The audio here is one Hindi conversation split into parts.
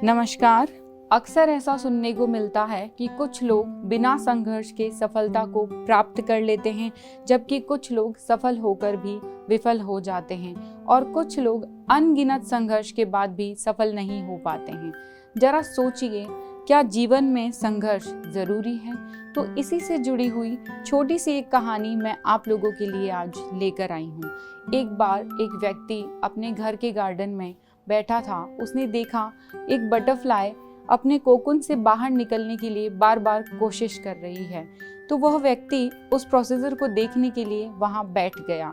नमस्कार। अक्सर ऐसा सुनने को मिलता है कि कुछ लोग बिना संघर्ष के सफलता को प्राप्त कर लेते हैं, जबकि कुछ लोग सफल होकर भी विफल हो जाते हैं और कुछ लोग अनगिनत संघर्ष के बाद भी सफल नहीं हो पाते हैं। जरा सोचिए, क्या जीवन में संघर्ष जरूरी है? तो इसी से जुड़ी हुई छोटी सी एक कहानी मैं आप लोगों के लिए आज लेकर आई हूँ। एक बार एक व्यक्ति अपने घर के गार्डन में बैठा था। उसने देखा एक बटरफ्लाई अपने कोकून से बाहर निकलने के लिए बार बार कोशिश कर रही है। तो वह व्यक्ति उस प्रोसीजर को देखने के लिए वहां बैठ गया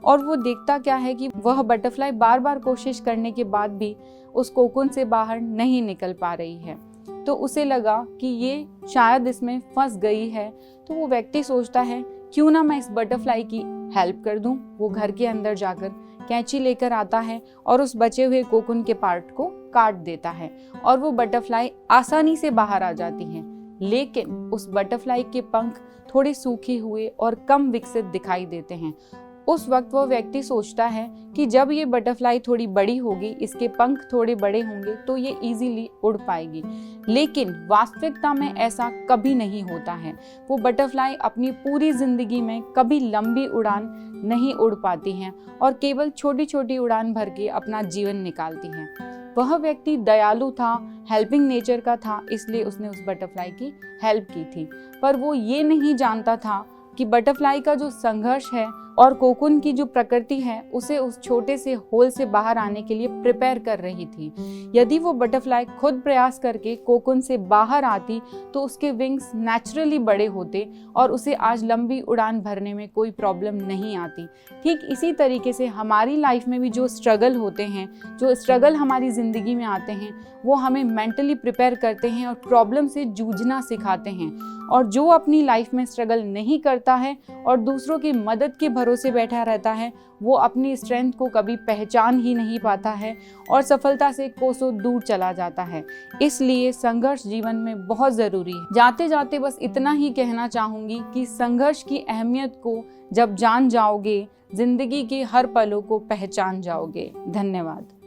और वो देखता क्या है कि वह बटरफ्लाई बार बार कोशिश करने के बाद भी उस कोकून से बाहर नहीं निकल पा रही है। तो उसे लगा कि ये शायद इसमें फंस गई है। तो वो व्यक्ति सोचता है, क्यों ना मैं इस बटरफ्लाई की हेल्प कर दूं। वो घर के अंदर जाकर कैंची लेकर आता है और उस बचे हुए कोकून के पार्ट को काट देता है और वो बटरफ्लाई आसानी से बाहर आ जाती है। लेकिन उस बटरफ्लाई के पंख थोड़े सूखे हुए और कम विकसित दिखाई देते हैं। उस वक्त वो व्यक्ति सोचता है कि जब ये बटरफ्लाई थोड़ी बड़ी होगी, इसके पंख थोड़े बड़े होंगे तो ये इजीली उड़ पाएगी। लेकिन वास्तविकता में ऐसा कभी नहीं होता है। वो बटरफ्लाई अपनी पूरी जिंदगी में कभी लंबी उड़ान नहीं उड़ पाती हैं और केवल छोटी छोटी उड़ान भर के अपना जीवन निकालती हैं। वह व्यक्ति दयालु था, हेल्पिंग नेचर का था, इसलिए उसने उस बटरफ्लाई की हेल्प की थी। पर वो ये नहीं जानता था कि बटरफ्लाई का जो संघर्ष है और कोकून की जो प्रकृति है उसे उस छोटे से होल से बाहर आने के लिए प्रिपेयर कर रही थी। यदि वो बटरफ्लाई खुद प्रयास करके कोकून से बाहर आती तो उसके विंग्स नेचुरली बड़े होते और उसे आज लंबी उड़ान भरने में कोई प्रॉब्लम नहीं आती। ठीक इसी तरीके से हमारी लाइफ में भी जो स्ट्रगल होते हैं, जो स्ट्रगल हमारी ज़िंदगी में आते हैं, वो हमें मेंटली प्रिपेयर करते हैं और प्रॉब्लम से जूझना सिखाते हैं। और जो अपनी लाइफ में स्ट्रगल नहीं करता है और दूसरों की मदद के भरोसे बैठा रहता है, वो अपनी स्ट्रेंथ को कभी पहचान ही नहीं पाता है और सफलता से कोसों दूर चला जाता है। इसलिए संघर्ष जीवन में बहुत ज़रूरी है। जाते जाते बस इतना ही कहना चाहूँगी कि संघर्ष की अहमियत को जब जान जाओगे, जिंदगी के हर पलों को पहचान जाओगे। धन्यवाद।